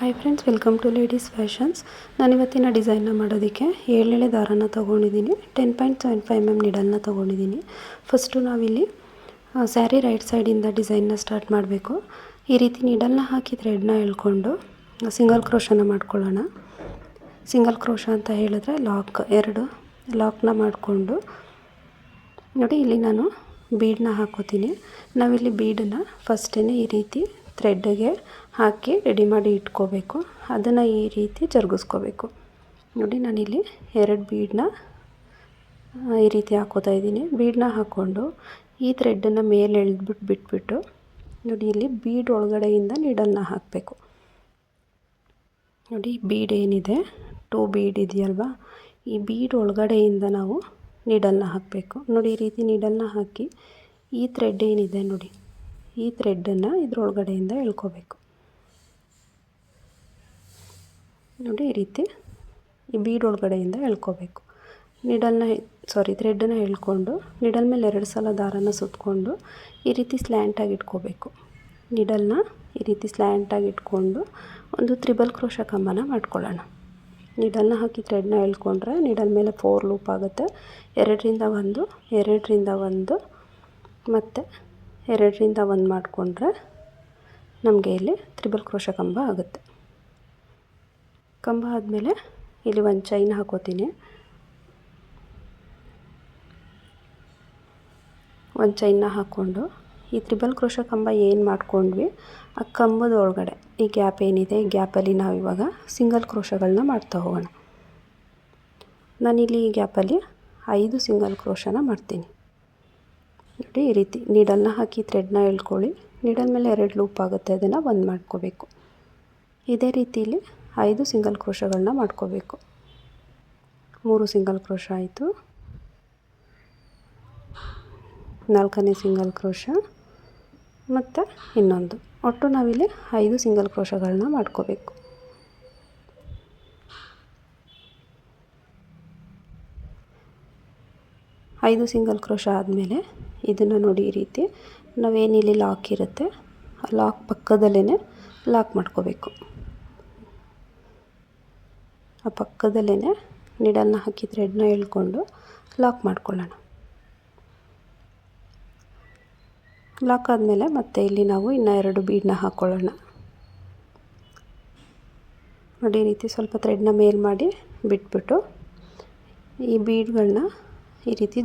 Hi friends, welcome to ladies fashions. ನಾನಿವತ್ತಿನ ಡಿಸೈನ್ನ ಮಾಡೋದಕ್ಕೆ 7 ದಾರನ ತೊಗೊಂಡಿದ್ದೀನಿ. 10.75 mm ನೀಡಲ್ನ ತೊಗೊಂಡಿದ್ದೀನಿ. ಫಸ್ಟು ನಾವಿಲ್ಲಿ ಸ್ಯಾರಿ ರೈಟ್ ಸೈಡಿಂದ ಡಿಸೈನ್ನ ಸ್ಟಾರ್ಟ್ ಮಾಡಬೇಕು. ಈ ರೀತಿ ನೀಡಲ್ನ ಹಾಕಿ ಥ್ರೆಡ್ನ ಎಳ್ಕೊಂಡು ಸಿಂಗಲ್ ಕ್ರೋಶನ ಮಾಡ್ಕೊಳ್ಳೋಣ. ಸಿಂಗಲ್ ಕ್ರೋಶ ಅಂತ ಹೇಳಿದ್ರೆ ಎರಡು ಲಾಕ್ನ ಮಾಡಿಕೊಂಡು ನೋಡಿ, ಇಲ್ಲಿ ನಾನು ಬೀಡನ್ನ ಹಾಕೋತೀನಿ. ನಾವಿಲ್ಲಿ ಬೀಡನ್ನ ಫಸ್ಟೇ ಈ ರೀತಿ ಥ್ರೆಡ್ಗೆ ಹಾಕಿ ರೆಡಿ ಮಾಡಿ ಇಟ್ಕೋಬೇಕು. ಅದನ್ನು ಈ ರೀತಿ ಜರುಗಿಸ್ಕೋಬೇಕು. ನೋಡಿ, ನಾನಿಲ್ಲಿ 2 ಬೀಡನ್ನ ಈ ರೀತಿ ಹಾಕೋತಾ ಇದ್ದೀನಿ. ಬೀಡನ್ನ ಹಾಕ್ಕೊಂಡು ಈ ಥ್ರೆಡ್ಡನ್ನು ಮೇಲೆ ಬಿಟ್ಬಿಟ್ಟು ನೋಡಿ, ಇಲ್ಲಿ ಬೀಡ್ ಒಳಗಡೆಯಿಂದ ನೀಡಲ್ನ ಹಾಕಬೇಕು. ನೋಡಿ, ಬೀಡ್ ಏನಿದೆ 2 ಬೀಡ್ ಇದೆಯಲ್ವಾ, ಈ ಬೀಡ್ ಒಳಗಡೆಯಿಂದ ನಾವು ನೀಡಲ್ನ ಹಾಕಬೇಕು. ನೋಡಿ, ಈ ರೀತಿ ನೀಡಲ್ನ ಹಾಕಿ ಈ ಥ್ರೆಡ್ ಏನಿದೆ ನೋಡಿ, ಈ ಥ್ರೆಡ್ಡನ್ನು ಇದ್ರೊಳಗಡೆಯಿಂದ ಎಳ್ಕೋಬೇಕು. ನೋಡಿ, ಈ ರೀತಿ ಈ ಬೀಡ್ ಒಳಗಡೆಯಿಂದ ಎಳ್ಕೋಬೇಕು. ಥ್ರೆಡ್ಡನ್ನು ಎಳ್ಕೊಂಡು ನೀಡಲ್ ಮೇಲೆ 2 ಸಲ ದಾರನ ಸುತ್ತಕೊಂಡು ಈ ರೀತಿ ಸ್ಲ್ಯಾಂಟಾಗಿ ಇಟ್ಕೋಬೇಕು. ನೀಡಲ್ನ ಈ ರೀತಿ ಸ್ಲ್ಯಾಂಟಾಗಿ ಇಟ್ಕೊಂಡು ಒಂದು ತ್ರಿಬಲ್ ಕ್ರೋಶ ಕಂಬನ ಮಾಡ್ಕೊಳ್ಳೋಣ. ನೀಡಲ್ನ ಹಾಕಿ ಥ್ರೆಡ್ನ ಎಳ್ಕೊಂಡ್ರೆ ನೀಡಲ್ ಮೇಲೆ 4 ಲೂಪ್ ಆಗುತ್ತೆ. 2ರಿಂದ 1, 2ರಿಂದ 1 ಮತ್ತು 2ರಿಂದ 1 ಮಾಡಿಕೊಂಡ್ರೆ ನಮಗೆ ಇಲ್ಲಿ ತ್ರಿಬಲ್ ಕ್ರೋಶ ಕಂಬ ಆಗುತ್ತೆ. ಕಂಬ ಆದಮೇಲೆ ಇಲ್ಲಿ ಒಂದು ಚೈನ್ ಹಾಕೋತೀನಿ. ಒಂದು ಚೈನ್ನ ಹಾಕ್ಕೊಂಡು ಈ ತ್ರಿಬಲ್ ಕ್ರೋಶ ಕಂಬ ಏನು ಮಾಡ್ಕೊಂಡ್ವಿ ಆ ಕಂಬದ ಒಳಗಡೆ ಈ ಗ್ಯಾಪ್ ಏನಿದೆ, ಈ ಗ್ಯಾಪಲ್ಲಿ ನಾವಿವಾಗ ಸಿಂಗಲ್ ಕ್ರೋಶಗಳನ್ನ ಮಾಡ್ತಾ ಹೋಗೋಣ. ನಾನಿಲ್ಲಿ ಈ ಗ್ಯಾಪಲ್ಲಿ 5 ಸಿಂಗಲ್ ಕ್ರೋಶನ ಮಾಡ್ತೀನಿ. ನೋಡಿ, ಈ ರೀತಿ ನೀಡಲ್ನ ಹಾಕಿ ಥ್ರೆಡ್ನ ಎಳ್ಕೊಳ್ಳಿ. ನೀಡಲ್ ಮೇಲೆ 2 ಲೂಪ್ ಆಗುತ್ತೆ, ಅದನ್ನು 1 ಮಾಡ್ಕೋಬೇಕು. ಇದೇ ರೀತಿಯಲ್ಲಿ 5 ಸಿಂಗಲ್ ಕ್ರೋಶಗಳನ್ನ ಮಾಡ್ಕೋಬೇಕು. 3 ಸಿಂಗಲ್ ಕ್ರೋಶ ಆಯಿತು. 4ನೇ ಸಿಂಗಲ್ ಕ್ರೋಶ ಮತ್ತು ಇನ್ನೊಂದು. ಒಟ್ಟು ನಾವಿಲ್ಲಿ 5 ಸಿಂಗಲ್ ಕ್ರೋಶಗಳನ್ನ ಮಾಡ್ಕೋಬೇಕು. ಐದು ಸಿಂಗಲ್ ಕ್ರೋಶ ಆದಮೇಲೆ ಇದನ್ನು ನೋಡಿ, ಈ ರೀತಿ ನಾವೇನಿಲ್ಲಿ ಲಾಕ್ ಇರುತ್ತೆ ಆ ಲಾಕ್ ಪಕ್ಕದಲ್ಲೇ ಲಾಕ್ ಮಾಡ್ಕೋಬೇಕು. ಆ ಪಕ್ಕದಲ್ಲೇ ನೀಡಲ್ನ ಹಾಕಿ ಥ್ರೆಡ್ನ ಎಳ್ಕೊಂಡು ಲಾಕ್ ಮಾಡ್ಕೊಳ್ಳೋಣ. ಲಾಕ್ ಆದಮೇಲೆ ಮತ್ತೆ ಇಲ್ಲಿ ನಾವು ಇನ್ನೂ 2 ಬೀಡನ್ನ ಹಾಕ್ಕೊಳ್ಳೋಣ. ನೋಡಿ, ಈ ರೀತಿ ಸ್ವಲ್ಪ ಥ್ರೆಡ್ನ ಮೇಲ್ ಮಾಡಿ ಬಿಟ್ಬಿಟ್ಟು ಈ ಬೀಡ್ಗಳನ್ನ ಈ ರೀತಿ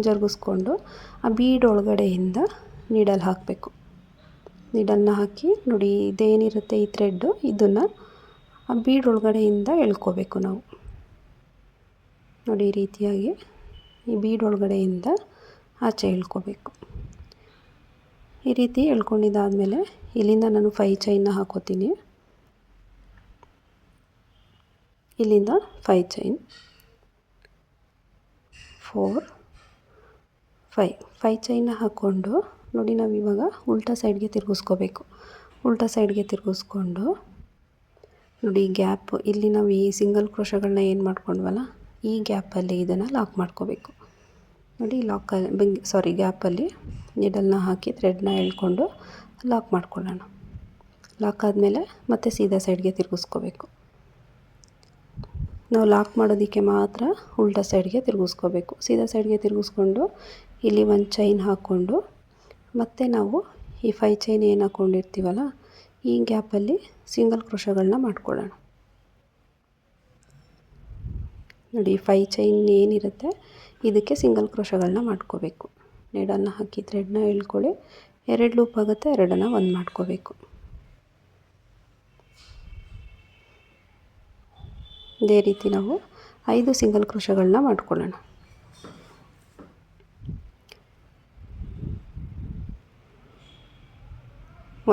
ಜರುಗಿಸ್ಕೊಂಡು ಆ ಬೀಡ್ ಒಳಗಡೆಯಿಂದ ನೀಡಲ್ ಹಾಕಬೇಕು. ನೀಡಲ್ನ ಹಾಕಿ ನೋಡಿ, ಇದೇನಿರುತ್ತೆ ಈ ಥ್ರೆಡ್ಡು, ಇದನ್ನು ಆ ಬೀಡ್ ಒಳಗಡೆಯಿಂದ ಎಳ್ಕೋಬೇಕು ನಾವು. ನೋಡಿ, ಈ ರೀತಿಯಾಗಿ ಈ ಬೀಡ್ ಒಳಗಡೆಯಿಂದ ಆಚೆ ಎಳ್ಕೋಬೇಕು. ಈ ರೀತಿ ಎಳ್ಕೊಂಡಿದ್ದಾದಮೇಲೆ ಇಲ್ಲಿಂದ ನಾನು 5 ಚೈನ್ನ ಹಾಕೋತೀನಿ. ಇಲ್ಲಿಂದ 5 ಚೈನ್, 4, 5 ಚೈನ್ನ ಹಾಕ್ಕೊಂಡು ನೋಡಿ, ನಾವಿವಾಗ ಉಲ್ಟಾ ಸೈಡ್ಗೆ ತಿರುಗಿಸ್ಕೋಬೇಕು. ಉಲ್ಟಾ ಸೈಡ್ಗೆ ತಿರುಗಿಸ್ಕೊಂಡು ನೋಡಿ, ಈ ಗ್ಯಾಪ್ ಇಲ್ಲಿ ನಾವು ಈ ಸಿಂಗಲ್ ಕ್ರೋಶಗಳನ್ನ ಏನು ಮಾಡ್ಕೊಂಡ್ವಲ್ಲ ಈ ಗ್ಯಾಪಲ್ಲಿ ಇದನ್ನು ಲಾಕ್ ಮಾಡ್ಕೋಬೇಕು. ನೋಡಿ, ಗ್ಯಾಪಲ್ಲಿ ನೀಡಲ್ನ ಹಾಕಿ ಥ್ರೆಡ್ನ ಎಳ್ಕೊಂಡು ಲಾಕ್ ಮಾಡ್ಕೊಳ್ಳೋಣ. ಲಾಕ್ ಆದಮೇಲೆ ಮತ್ತೆ ಸೀದಾ ಸೈಡ್ಗೆ ತಿರುಗಿಸ್ಕೋಬೇಕು. ನಾವು ಲಾಕ್ ಮಾಡೋದಕ್ಕೆ ಮಾತ್ರ ಉಲ್ಟಾ ಸೈಡ್ಗೆ ತಿರುಗಿಸ್ಕೋಬೇಕು. ಸೀದಾ ಸೈಡ್ಗೆ ತಿರುಗಿಸ್ಕೊಂಡು ಇಲ್ಲಿ ಒಂದು ಚೈನ್ ಹಾಕ್ಕೊಂಡು ಮತ್ತೆ ನಾವು ಈ 5 ಚೈನ್ ಏನು ಹಾಕ್ಕೊಂಡಿರ್ತೀವಲ್ಲ ಈ ಗ್ಯಾಪಲ್ಲಿ ಸಿಂಗಲ್ ಕ್ರೋಶಗಳನ್ನ ಮಾಡ್ಕೊಳ್ಳೋಣ. ನೋಡಿ, 5 ಚೈನ್ ಏನಿರುತ್ತೆ ಇದಕ್ಕೆ ಸಿಂಗಲ್ ಕ್ರೋಶಗಳನ್ನ ಮಾಡ್ಕೋಬೇಕು. ನೀಡಲ್ನ ಹಾಕಿ ಥ್ರೆಡ್ನ ಎಳ್ಕೊಳ್ಳಿ. 2 ಲೂಪ್ ಆಗುತ್ತೆ, 2ನ್ನ 1 ಮಾಡ್ಕೋಬೇಕು. ಇದೇ ರೀತಿ ನಾವು 5 ಸಿಂಗಲ್ ಕ್ರೋಶಗಳನ್ನ ಮಾಡ್ಕೊಳ್ಳೋಣ.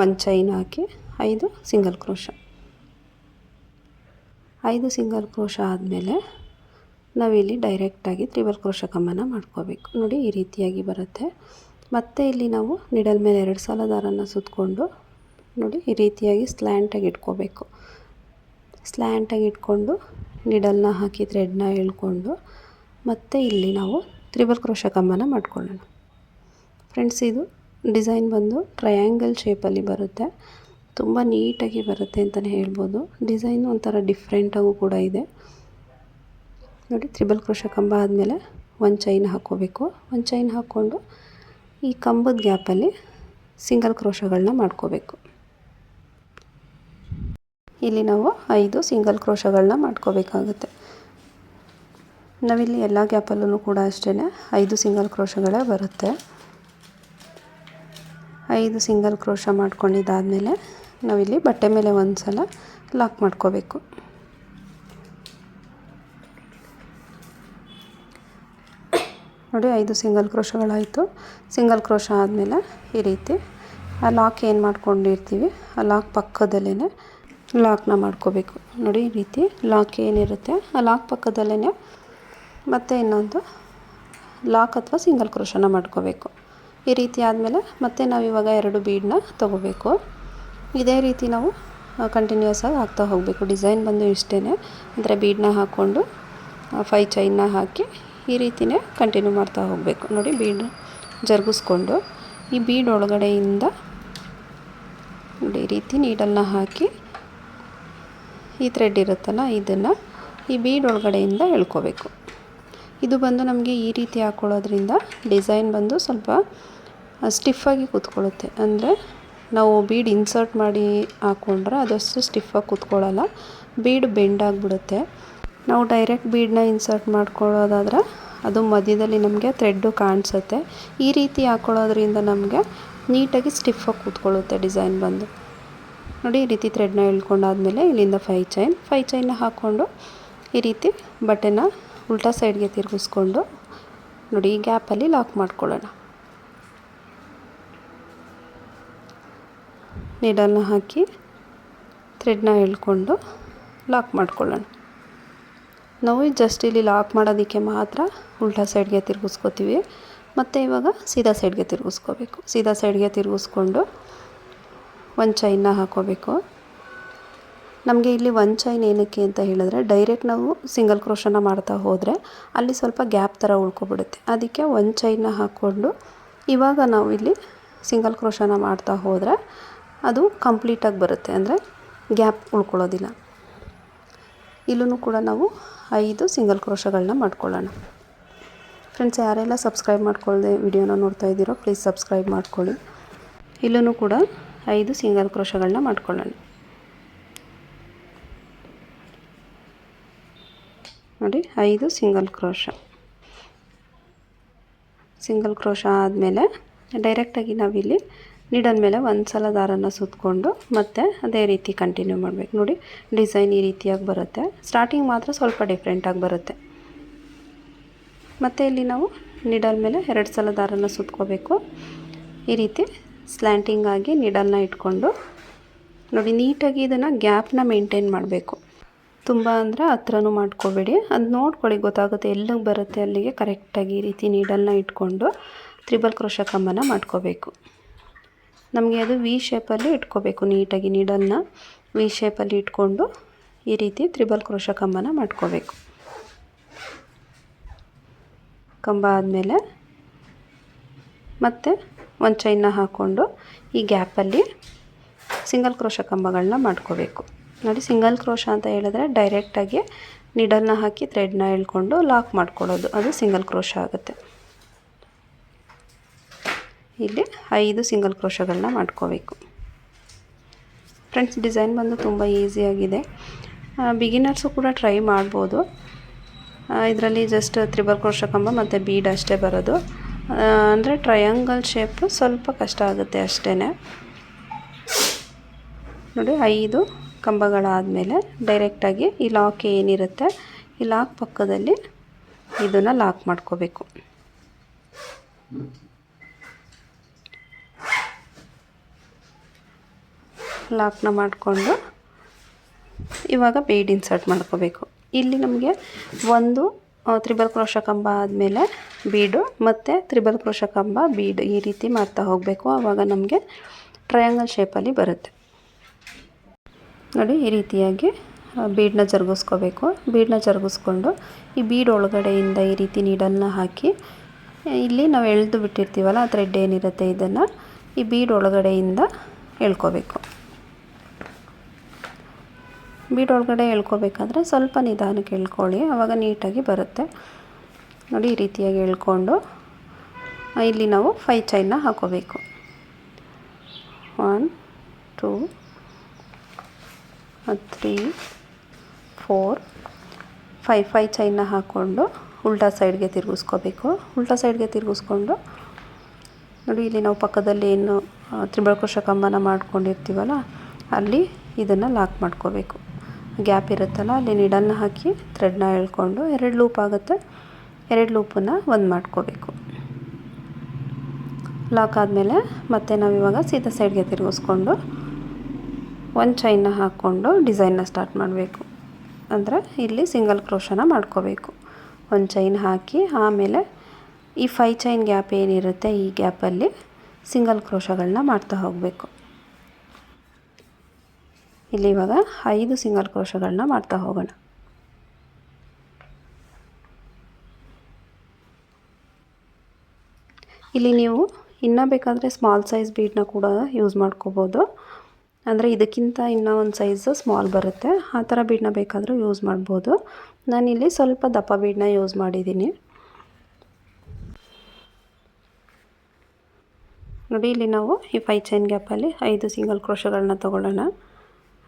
ಒಂದು ಚೈನ್ ಹಾಕಿ 5 ಸಿಂಗಲ್ ಕ್ರೋಶ. 5 ಸಿಂಗಲ್ ಕ್ರೋಶ ಆದಮೇಲೆ ನಾವಿಲ್ಲಿ ಡೈರೆಕ್ಟಾಗಿ ತ್ರಿಬಲ್ ಕ್ರೋಶ ಕಂಬನ ಮಾಡ್ಕೋಬೇಕು. ನೋಡಿ, ಈ ರೀತಿಯಾಗಿ ಬರುತ್ತೆ. ಮತ್ತು ಇಲ್ಲಿ ನಾವು ನೀಡಲ್ ಮೇಲೆ 2 ಸಲ ದಾರನ ಸುತ್ತಕೊಂಡು ನೋಡಿ, ಈ ರೀತಿಯಾಗಿ ಸ್ಲ್ಯಾಂಟಾಗಿ ಇಟ್ಕೋಬೇಕು. ಸ್ಲ್ಯಾಂಟಾಗಿ ಇಟ್ಕೊಂಡು ನೀಡಲ್ನ ಹಾಕಿ ಥ್ರೆಡ್ನ ಎಳ್ಕೊಂಡು ಮತ್ತು ಇಲ್ಲಿ ನಾವು ತ್ರಿಬಲ್ ಕ್ರೋಶ ಕಂಬನ ಮಾಡ್ಕೊಳ್ಳೋಣ. ಫ್ರೆಂಡ್ಸ್, ಇದು ಡಿಸೈನ್ ಬಂದು ಟ್ರಯಾಂಗಲ್ ಶೇಪಲ್ಲಿ ಬರುತ್ತೆ. ತುಂಬ ನೀಟಾಗಿ ಬರುತ್ತೆ ಅಂತಲೇ ಹೇಳ್ಬೋದು. ಡಿಸೈನ್ ಒಂಥರ ಡಿಫ್ರೆಂಟಾಗೂ ಕೂಡ ಇದೆ ನೋಡಿ. ತ್ರಿಬಲ್ ಕ್ರೋಶ ಕಂಬ ಆದಮೇಲೆ ಒಂದು ಚೈನ್ ಹಾಕ್ಕೋಬೇಕು. ಒಂದು ಚೈನ್ ಹಾಕ್ಕೊಂಡು ಈ ಕಂಬದ ಗ್ಯಾಪಲ್ಲಿ ಸಿಂಗಲ್ ಕ್ರೋಶಗಳನ್ನ ಮಾಡ್ಕೋಬೇಕು. ಇಲ್ಲಿ ನಾವು 5 ಸಿಂಗಲ್ ಕ್ರೋಶಗಳನ್ನ ಮಾಡ್ಕೋಬೇಕಾಗುತ್ತೆ. ನಾವಿಲ್ಲಿ ಎಲ್ಲ ಗ್ಯಾಪಲ್ಲೂ ಕೂಡ ಅಷ್ಟೇ 5 ಸಿಂಗಲ್ ಕ್ರೋಶಗಳೇ ಬರುತ್ತೆ. 5 ಸಿಂಗಲ್ ಕ್ರೋಶ ಮಾಡ್ಕೊಂಡಿದ್ದಾದಮೇಲೆ ನಾವಿಲ್ಲಿ ಬಟ್ಟೆ ಮೇಲೆ ಒಂದು ಸಲ ಲಾಕ್ ಮಾಡ್ಕೋಬೇಕು. ನೋಡಿ 5 ಸಿಂಗಲ್ ಕ್ರೋಶಗಳಾಯಿತು. ಸಿಂಗಲ್ ಕ್ರೋಶ ಆದಮೇಲೆ ಈ ರೀತಿ ಆ ಲಾಕ್ ಏನು ಮಾಡ್ಕೊಂಡಿರ್ತೀವಿ ಆ ಲಾಕ್ ಪಕ್ಕದಲ್ಲೇ ಲಾಕ್ನ ಮಾಡ್ಕೋಬೇಕು. ನೋಡಿ ಈ ರೀತಿ ಲಾಕ್ ಏನಿರುತ್ತೆ ಆ ಲಾಕ್ ಪಕ್ಕದಲ್ಲೇ ಮತ್ತೆ ಇನ್ನೊಂದು ಲಾಕ್ ಅಥವಾ ಸಿಂಗಲ್ ಕ್ರೋಶನ ಮಾಡ್ಕೋಬೇಕು. ಈ ರೀತಿ ಆದಮೇಲೆ ಮತ್ತೆ ನಾವಿವಾಗ 2 ಬೀಡನ್ನ ತೊಗೋಬೇಕು. ಇದೇ ರೀತಿ ನಾವು ಕಂಟಿನ್ಯೂಸ್ ಆಗಿ ಹಾಕ್ತಾ ಹೋಗಬೇಕು. ಡಿಸೈನ್ ಬಂದು ಇಷ್ಟೇ, ಅಂದರೆ ಬೀಡನ್ನ ಹಾಕ್ಕೊಂಡು 5 ಚೈನ್ನ ಹಾಕಿ ಈ ರೀತಿಯೇ ಕಂಟಿನ್ಯೂ ಮಾಡ್ತಾ ಹೋಗಬೇಕು. ನೋಡಿ ಬೀಡ್ ಜರುಗಿಸ್ಕೊಂಡು ಈ ಬೀಡ್ ಒಳಗಡೆಯಿಂದ ನೋಡಿ ಈ ರೀತಿ ನೀಡಲ್ನ ಹಾಕಿ ಈ ಥ್ರೆಡ್ ಇರುತ್ತಲ್ಲ ಇದನ್ನು ಈ ಬೀಡ್ ಒಳಗಡೆಯಿಂದ ಎಳ್ಕೋಬೇಕು. ಇದು ಬಂದು ನಮಗೆ ಈ ರೀತಿ ಹಾಕ್ಕೊಳ್ಳೋದ್ರಿಂದ ಡಿಸೈನ್ ಬಂದು ಸ್ವಲ್ಪ ಸ್ಟಿಫಾಗಿ ಕೂತ್ಕೊಳ್ಳುತ್ತೆ. ಅಂದರೆ ನಾವು ಬೀಡ್ ಇನ್ಸರ್ಟ್ ಮಾಡಿ ಹಾಕ್ಕೊಂಡ್ರೆ ಅದಷ್ಟು ಸ್ಟಿಫಾಗಿ ಕೂತ್ಕೊಳ್ಳಲ್ಲ, ಬೀಡ್ ಬೆಂಡ್ ಆಗಿಬಿಡುತ್ತೆ. ನಾವು ಡೈರೆಕ್ಟ್ ಬೀಡನ್ನ ಇನ್ಸರ್ಟ್ ಮಾಡ್ಕೊಳ್ಳೋದಾದ್ರೆ ಅದು ಮಧ್ಯದಲ್ಲಿ ನಮಗೆ ಥ್ರೆಡ್ಡು ಕಾಣಿಸುತ್ತೆ. ಈ ರೀತಿ ಹಾಕ್ಕೊಳ್ಳೋದ್ರಿಂದ ನಮಗೆ ನೀಟಾಗಿ ಸ್ಟಿಫಾಗಿ ಕೂತ್ಕೊಳ್ಳುತ್ತೆ ಡಿಸೈನ್ ಬಂದು. ನೋಡಿ ಈ ರೀತಿ ಥ್ರೆಡ್ನ ಎಳ್ಕೊಂಡಾದ್ಮೇಲೆ ಇಲ್ಲಿಂದ 5 ಚೈನ್ನ ಹಾಕ್ಕೊಂಡು ಈ ರೀತಿ ಬಟ್ಟೆನ ಉಲ್ಟಾ ಸೈಡ್ಗೆ ತಿರುಗಿಸ್ಕೊಂಡು ನೋಡಿ ಈ ಗ್ಯಾಪಲ್ಲಿ ಲಾಕ್ ಮಾಡ್ಕೊಳ್ಳೋಣ. ನೀಡಲ್ನ ಹಾಕಿ ಥ್ರೆಡ್ನ ಎಳ್ಕೊಂಡು ಲಾಕ್ ಮಾಡ್ಕೊಳ್ಳೋಣ. ನಾವು ಜಸ್ಟ್ ಇಲ್ಲಿ ಲಾಕ್ ಮಾಡೋದಕ್ಕೆ ಮಾತ್ರ ಉಲ್ಟಾ ಸೈಡ್ಗೆ ತಿರುಗಿಸ್ಕೋತೀವಿ. ಮತ್ತು ಇವಾಗ ಸೀದಾ ಸೈಡ್ಗೆ ತಿರುಗಿಸ್ಕೋಬೇಕು. ಸೀದಾ ಸೈಡ್ಗೆ ತಿರುಗಿಸ್ಕೊಂಡು ಒಂದು ಚೈನ್ನ ಹಾಕ್ಕೋಬೇಕು. ನಮಗೆ ಇಲ್ಲಿ ಒಂದು ಚೈನ್ ಏನಕ್ಕೆ ಅಂತ ಹೇಳಿದ್ರೆ ಡೈರೆಕ್ಟ್ ನಾವು ಸಿಂಗಲ್ ಕ್ರೋಶನ ಮಾಡ್ತಾ ಹೋದರೆ ಅಲ್ಲಿ ಸ್ವಲ್ಪ ಗ್ಯಾಪ್ ಥರ ಉಳ್ಕೊಬಿಡುತ್ತೆ. ಅದಕ್ಕೆ ಒಂದು ಚೈನ್ನ ಹಾಕ್ಕೊಂಡು ಇವಾಗ ನಾವು ಇಲ್ಲಿ ಸಿಂಗಲ್ ಕ್ರೋಶನ ಮಾಡ್ತಾ ಹೋದರೆ ಅದು ಕಂಪ್ಲೀಟಾಗಿ ಬರುತ್ತೆ, ಅಂದರೆ ಗ್ಯಾಪ್ ಉಳ್ಕೊಳ್ಳೋದಿಲ್ಲ. ಇಲ್ಲೂ ಕೂಡ ನಾವು 5 ಸಿಂಗಲ್ ಕ್ರೋಶಗಳನ್ನ ಮಾಡ್ಕೊಳ್ಳೋಣ. ಫ್ರೆಂಡ್ಸ್, ಯಾರೆಲ್ಲ ಸಬ್ಸ್ಕ್ರೈಬ್ ಮಾಡ್ಕೊಳ್ಳದೆ ವಿಡಿಯೋನ ನೋಡ್ತಾ ಇದ್ದೀರೋ ಪ್ಲೀಸ್ ಸಬ್ಸ್ಕ್ರೈಬ್ ಮಾಡ್ಕೊಳ್ಳಿ. ಇಲ್ಲೂ ಕೂಡ 5 ಸಿಂಗಲ್ ಕ್ರೋಶಗಳನ್ನ ಮಾಡ್ಕೊಳ್ಳೋಣ. ನೋಡಿ 5 ಸಿಂಗಲ್ ಕ್ರೋಶ ಆದಮೇಲೆ ಡೈರೆಕ್ಟಾಗಿ ನಾವಿಲ್ಲಿ ನೀಡಲ್ ಮೇಲೆ ಒಂದು ಸಲ ದಾರನ ಸುತ್ತಕೊಂಡು ಮತ್ತೆ ಅದೇ ರೀತಿ ಕಂಟಿನ್ಯೂ ಮಾಡಬೇಕು. ನೋಡಿ ಡಿಸೈನ್ ಈ ರೀತಿಯಾಗಿ ಬರುತ್ತೆ. ಸ್ಟಾರ್ಟಿಂಗ್ ಮಾತ್ರ ಸ್ವಲ್ಪ ಡಿಫ್ರೆಂಟಾಗಿ ಬರುತ್ತೆ. ಮತ್ತು ಇಲ್ಲಿ ನಾವು ನೀಡಲ್ ಮೇಲೆ 2 ಸಲ ದಾರನ ಸುತ್ಕೋಬೇಕು. ಈ ರೀತಿ ಸ್ಲ್ಯಾಂಟಿಂಗ್ ಆಗಿ ನೀಡಲ್ನ ಇಟ್ಕೊಂಡು ನೋಡಿ ನೀಟಾಗಿ ಇದನ್ನು ಗ್ಯಾಪ್ನ ಮೇಂಟೈನ್ ಮಾಡಬೇಕು. ತುಂಬ ಅಂದರೆ ಹತ್ರನೂ ಮಾಡ್ಕೋಬೇಡಿ, ಅದು ನೋಡ್ಕೊಳ್ಳಿ ಗೊತ್ತಾಗುತ್ತೆ ಎಲ್ಲಿಗೆ ಬರುತ್ತೆ ಅಲ್ಲಿಗೆ ಕರೆಕ್ಟಾಗಿ ಈ ರೀತಿ ನೀಡಲ್ನ ಇಟ್ಕೊಂಡು ತ್ರಿಬಲ್ ಕ್ರೋಶ ಕಂಬನ ಮಾಡ್ಕೋಬೇಕು. ನಮಗೆ ಅದು ವಿ ಶೇಪಲ್ಲಿ ಇಟ್ಕೋಬೇಕು. ನೀಟಾಗಿ ನೀಡಲ್ನ ವಿ ಶೇಪಲ್ಲಿ ಇಟ್ಕೊಂಡು ಈ ರೀತಿ ತ್ರಿಬಲ್ ಕ್ರೋಶ ಕಂಬನ ಮಾಡ್ಕೋಬೇಕು. ಕಂಬ ಆದಮೇಲೆ ಮತ್ತೆ ಒಂದು ಚೈನ್ನ ಹಾಕ್ಕೊಂಡು ಈ ಗ್ಯಾಪಲ್ಲಿ ಸಿಂಗಲ್ ಕ್ರೋಶ ಕಂಬಗಳನ್ನ ಮಾಡ್ಕೋಬೇಕು. ನೋಡಿ ಸಿಂಗಲ್ ಕ್ರೋಶ ಅಂತ ಹೇಳಿದ್ರೆ ಡೈರೆಕ್ಟಾಗಿ ನೀಡಲ್ನ ಹಾಕಿ ಥ್ರೆಡ್ನ ಎಳ್ಕೊಂಡು ಲಾಕ್ ಮಾಡ್ಕೊಳ್ಳೋದು, ಅದು ಸಿಂಗಲ್ ಕ್ರೋಶ ಆಗುತ್ತೆ. ಇಲ್ಲಿ 5 ಸಿಂಗಲ್ ಕ್ರೋಶಗಳನ್ನ ಮಾಡ್ಕೋಬೇಕು. ಫ್ರೆಂಡ್ಸ್, ಡಿಸೈನ್ ಬಂದು ತುಂಬ ಈಸಿಯಾಗಿದೆ. ಬಿಗಿನರ್ಸು ಕೂಡ ಟ್ರೈ ಮಾಡ್ಬೋದು. ಇದರಲ್ಲಿ ಜಸ್ಟ್ ತ್ರಿಬಲ್ ಕ್ರೋಶ ಕಂಬ ಮತ್ತು ಬೀಡ್ ಅಷ್ಟೇ ಬರೋದು. ಅಂದರೆ ಟ್ರಯಾಂಗಲ್ ಶೇಪು ಸ್ವಲ್ಪ ಕಷ್ಟ ಆಗುತ್ತೆ ಅಷ್ಟೇ. ನೋಡಿ 5 ಕಂಬಗಳಾದಮೇಲೆ ಡೈರೆಕ್ಟಾಗಿ ಈ ಲಾಕ್ ಏನಿರುತ್ತೆ ಈ ಲಾಕ್ ಪಕ್ಕದಲ್ಲಿ ಇದನ್ನು ಲಾಕ್ ಮಾಡ್ಕೋಬೇಕು. ಲಾಕ್ನ ಮಾಡಿಕೊಂಡು ಇವಾಗ ಬೀಡ್ ಇನ್ಸರ್ಟ್ ಮಾಡ್ಕೋಬೇಕು. ಇಲ್ಲಿ ನಮಗೆ ಒಂದು ತ್ರಿಬಲ್ ಕ್ರೋಶ ಕಂಬ ಆದಮೇಲೆ ಬೀಡು ಮತ್ತು ತ್ರಿಬಲ್ ಕ್ರೋಶ ಕಂಬ ಬೀಡ್ ಈ ರೀತಿ ಮಾಡ್ತಾ ಹೋಗಬೇಕು. ಆವಾಗ ನಮಗೆ ಟ್ರಯಾಂಗಲ್ ಶೇಪಲ್ಲಿ ಬರುತ್ತೆ. ನೋಡಿ ಈ ರೀತಿಯಾಗಿ ಬೀಡನ್ನ ಜರುಗಿಸ್ಕೋಬೇಕು. ಬೀಡನ್ನ ಜರುಗಿಸ್ಕೊಂಡು ಈ ಬೀಡ್ ಒಳಗಡೆಯಿಂದ ಈ ರೀತಿ ನೀಡಲ್ನ ಹಾಕಿ ಇಲ್ಲಿ ನಾವು ಎಳೆದು ಬಿಟ್ಟಿರ್ತೀವಲ್ಲ ಆ ಥ್ರೆಡ್ ಏನಿರುತ್ತೆ ಇದನ್ನು ಈ ಬೀಡ್ ಒಳಗಡೆಯಿಂದ ಎಳ್ಕೋಬೇಕು. ಬೀಡ್ ಒಳಗಡೆ ಎಳ್ಕೊಬೇಕಾದ್ರೆ ಸ್ವಲ್ಪ ನಿಧಾನಕ್ಕೆ ಎಳ್ಕೊಳ್ಳಿ, ಆವಾಗ ನೀಟಾಗಿ ಬರುತ್ತೆ ನೋಡಿ. ಈ ರೀತಿಯಾಗಿ ಎಳ್ಕೊಂಡು ಇಲ್ಲಿ ನಾವು 5 ಚೈನ್ನ ಹಾಕೋಬೇಕು. 1 2 3 4 5 ಚೈನ್ನ ಹಾಕ್ಕೊಂಡು ಉಲ್ಟಾ ಸೈಡ್ಗೆ ತಿರುಗಿಸ್ಕೋಬೇಕು. ಉಲ್ಟಾ ಸೈಡ್ಗೆ ತಿರುಗಿಸ್ಕೊಂಡು ನೋಡಿ, ಇಲ್ಲಿ ನಾವು ಪಕ್ಕದಲ್ಲಿ ಏನು ತ್ರಿಬಲ್ ಕ್ರೋಶೆ ಕಂಬನ ಮಾಡ್ಕೊಂಡಿರ್ತೀವಲ್ಲ ಅಲ್ಲಿ ಇದನ್ನು ಲಾಕ್ ಮಾಡ್ಕೋಬೇಕು. ಗ್ಯಾಪ್ ಇರುತ್ತಲ್ಲ ಅಲ್ಲಿ ನೀಡಲ್ನ ಹಾಕಿ ಥ್ರೆಡ್ನ ಎಳ್ಕೊಂಡು 2 ಲೂಪ್ ಆಗುತ್ತೆ, 2 ಲೂಪನ್ನು ಒಂದು ಮಾಡ್ಕೋಬೇಕು. ಲಾಕ್ ಆದಮೇಲೆ ಮತ್ತೆ ನಾವಿವಾಗ ಸೀದಾ ಸೈಡ್ಗೆ ತಿರುಗಿಸ್ಕೊಂಡು 1 ಚೈನ್ನ ಹಾಕ್ಕೊಂಡು ಡಿಸೈನ್ನ ಸ್ಟಾರ್ಟ್ ಮಾಡಬೇಕು. ಅಂದರೆ ಇಲ್ಲಿ ಸಿಂಗಲ್ ಕ್ರೋಶನ ಮಾಡ್ಕೋಬೇಕು. 1 ಚೈನ್ ಹಾಕಿ ಆಮೇಲೆ ಈ 5 ಚೈನ್ ಗ್ಯಾಪ್ ಏನಿರುತ್ತೆ ಈ ಗ್ಯಾಪಲ್ಲಿ ಸಿಂಗಲ್ ಕ್ರೋಶಗಳನ್ನ ಮಾಡ್ತಾ ಹೋಗಬೇಕು. ಇಲ್ಲಿ ಇವಾಗ 5 ಸಿಂಗಲ್ ಕ್ರೋಶಗಳನ್ನ ಮಾಡ್ತಾ ಹೋಗೋಣ. ಇಲ್ಲಿ ನೀವು ಇನ್ನೂ ಬೇಕಾದರೆ ಸ್ಮಾಲ್ ಸೈಜ್ ಬೀಡನ್ನ ಕೂಡ ಯೂಸ್ ಮಾಡ್ಕೋಬೋದು. ಅಂದರೆ ಇದಕ್ಕಿಂತ ಇನ್ನೂ ಒಂದು ಸೈಜು ಸ್ಮಾಲ್ ಬರುತ್ತೆ, ಆ ಥರ ಬೀಡನ್ನ ಬೇಕಾದರೂ ಯೂಸ್ ಮಾಡ್ಬೋದು. ನಾನಿಲ್ಲಿ ಸ್ವಲ್ಪ ದಪ್ಪ ಬೀಡನ್ನ ಯೂಸ್ ಮಾಡಿದ್ದೀನಿ ನೋಡಿ. ಇಲ್ಲಿ ನಾವು ಈ 5 ಚೈನ್ ಗ್ಯಾಪಲ್ಲಿ 5 ಸಿಂಗಲ್ ಕ್ರೋಶಗಳನ್ನ ತೊಗೊಳ್ಳೋಣ.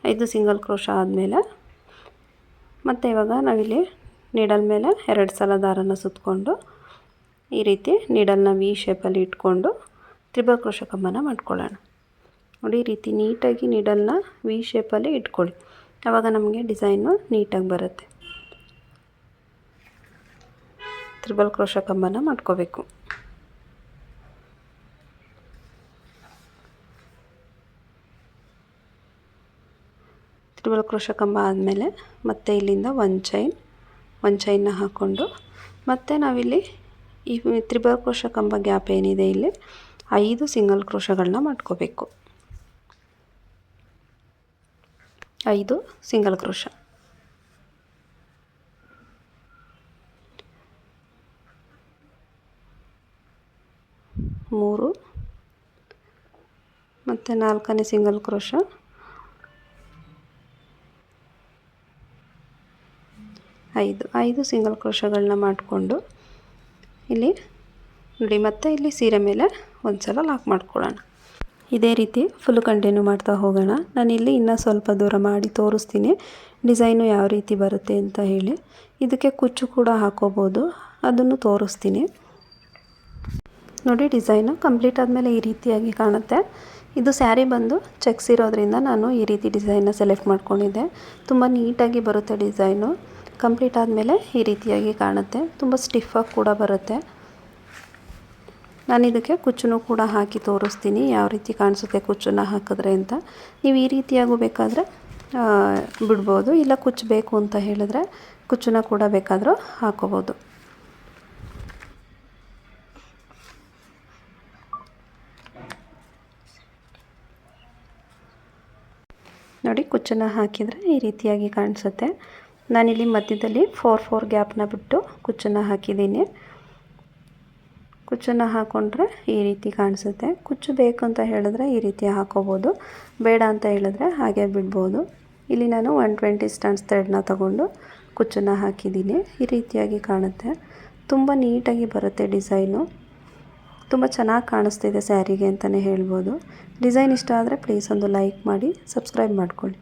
5 ಸಿಂಗಲ್ ಕ್ರೋಶ ಆದಮೇಲೆ ಮತ್ತು ಇವಾಗ ನಾವಿಲ್ಲಿ ನೀಡಲ್ ಮೇಲೆ 2 ಸಲ ದಾರನ ಸುತ್ತಕೊಂಡು ಈ ರೀತಿ ನೀಡಲ್ನ ವಿ ಶೇಪಲ್ಲಿ ಇಟ್ಕೊಂಡು ತ್ರಿಬಲ್ ಕ್ರೋಶೆ ಕಂಬನ ಮಾಡ್ಕೊಳ್ಳೋಣ ನೋಡಿ. ಈ ರೀತಿ ನೀಟಾಗಿ ನೀಡಲ್ನ ವಿ ಶೇಪಲ್ಲಿ ಇಟ್ಕೊಳ್ಳಿ, ಆವಾಗ ನಮಗೆ ಡಿಸೈನು ನೀಟಾಗಿ ಬರುತ್ತೆ. ತ್ರಿಬಲ್ ಕ್ರೋಶೆ ಕಂಬನ ಮಾಡ್ಕೋಬೇಕು. ತ್ರಿಬಲ್ ಕ್ರೋಶೆ ಕಂಬ ಆದಮೇಲೆ ಮತ್ತೆ ಇಲ್ಲಿಂದ 1 ಚೈನ್ನ ಹಾಕ್ಕೊಂಡು ಮತ್ತೆ ನಾವಿಲ್ಲಿ ಈ ತ್ರಿಬಲ್ ಕ್ರೋಶೆ ಕಂಬ ಗ್ಯಾಪ್ ಏನಿದೆ ಇಲ್ಲಿ 5 ಸಿಂಗಲ್ ಕ್ರೋಶಗಳನ್ನ ಮಾಡ್ಕೋಬೇಕು. 5 ಸಿಂಗಲ್ ಕ್ರೋಶ. ಮೂರು ಮತ್ತು 4ನೇ ಸಿಂಗಲ್ ಕ್ರೋಶ, 5 ಸಿಂಗಲ್ ಕ್ರೋಶಗಳನ್ನ ಮಾಡಿಕೊಂಡು ಇಲ್ಲಿ ನೋಡಿ ಮತ್ತೆ ಇಲ್ಲಿ ಸೀರೆ ಮೇಲೆ ಒಂದು ಸಲ ಲಾಕ್ ಮಾಡ್ಕೊಳ್ಳೋಣ. ಇದೇ ರೀತಿ ಫುಲ್ ಕಂಟಿನ್ಯೂ ಮಾಡ್ತಾ ಹೋಗೋಣ. ನಾನಿಲ್ಲಿ ಇನ್ನೂ ಸ್ವಲ್ಪ ದೂರ ಮಾಡಿ ತೋರಿಸ್ತೀನಿ ಡಿಸೈನು ಯಾವ ರೀತಿ ಬರುತ್ತೆ ಅಂತ ಹೇಳಿ. ಇದಕ್ಕೆ ಕುಚ್ಚು ಕೂಡ ಹಾಕೋಬೋದು, ಅದನ್ನು ತೋರಿಸ್ತೀನಿ ನೋಡಿ. ಡಿಸೈನು ಕಂಪ್ಲೀಟ್ ಆದಮೇಲೆ ಈ ರೀತಿಯಾಗಿ ಕಾಣುತ್ತೆ. ಇದು ಸ್ಯಾರಿ ಬಂದು ಚೆಕ್ಸ್ ಇರೋದ್ರಿಂದ ನಾನು ಈ ರೀತಿ ಡಿಸೈನ್ನ ಸೆಲೆಕ್ಟ್ ಮಾಡ್ಕೊಂಡಿದ್ದೆ. ತುಂಬ ನೀಟಾಗಿ ಬರುತ್ತೆ ಡಿಸೈನು. ಕಂಪ್ಲೀಟ್ ಆದಮೇಲೆ ಈ ರೀತಿಯಾಗಿ ಕಾಣುತ್ತೆ, ತುಂಬ ಸ್ಟಿಫಾಗಿ ಕೂಡ ಬರುತ್ತೆ. ನಾನು ಇದಕ್ಕೆ ಕುಚ್ಚನ್ನು ಕೂಡ ಹಾಕಿ ತೋರಿಸ್ತೀನಿ ಯಾವ ರೀತಿ ಕಾಣಿಸುತ್ತೆ ಕುಚ್ಚನ್ನು ಹಾಕಿದ್ರೆ ಅಂತ. ನೀವು ಈ ರೀತಿಯಾಗೂ ಬೇಕಾದರೆ ಬಿಡ್ಬೋದು, ಇಲ್ಲ ಕುಚ್ಚು ಬೇಕು ಅಂತ ಹೇಳಿದ್ರೆ ಕುಚ್ಚನ್ನು ಕೂಡ ಬೇಕಾದರೂ ಹಾಕೋಬೋದು. ನೋಡಿ, ಕುಚ್ಚನ್ನು ಹಾಕಿದರೆ ಈ ರೀತಿಯಾಗಿ ಕಾಣಿಸುತ್ತೆ. ನಾನಿಲ್ಲಿ ಮಧ್ಯದಲ್ಲಿ 4 ಗ್ಯಾಪ್ನ ಬಿಟ್ಟು ಕುಚ್ಚನ್ನು ಹಾಕಿದ್ದೀನಿ. ಕುಚ್ಚನ್ನು ಹಾಕ್ಕೊಂಡ್ರೆ ಈ ರೀತಿ ಕಾಣಿಸುತ್ತೆ. ಕುಚ್ಚು ಬೇಕು ಅಂತ ಹೇಳಿದ್ರೆ ಈ ರೀತಿ ಹಾಕೋಬೋದು, ಬೇಡ ಅಂತ ಹೇಳಿದ್ರೆ ಹಾಗೆ ಬಿಡ್ಬೋದು. ಇಲ್ಲಿ ನಾನು 120 ಸ್ಟ್ಯಾಂಡ್ಸ್ ಥ್ರೆಡ್ನ ತಗೊಂಡು ಕುಚ್ಚನ್ನು ಹಾಕಿದ್ದೀನಿ. ಈ ರೀತಿಯಾಗಿ ಕಾಣುತ್ತೆ, ತುಂಬ ನೀಟಾಗಿ ಬರುತ್ತೆ ಡಿಸೈನು. ತುಂಬ ಚೆನ್ನಾಗಿ ಕಾಣಿಸ್ತಿದೆ ಸ್ಯಾರಿಗೆ ಅಂತಲೇ ಹೇಳ್ಬೋದು. ಡಿಸೈನ್ ಇಷ್ಟ ಆದರೆ ಪ್ಲೀಸ್ ಒಂದು ಲೈಕ್ ಮಾಡಿ, ಸಬ್ಸ್ಕ್ರೈಬ್ ಮಾಡ್ಕೊಳ್ಳಿ.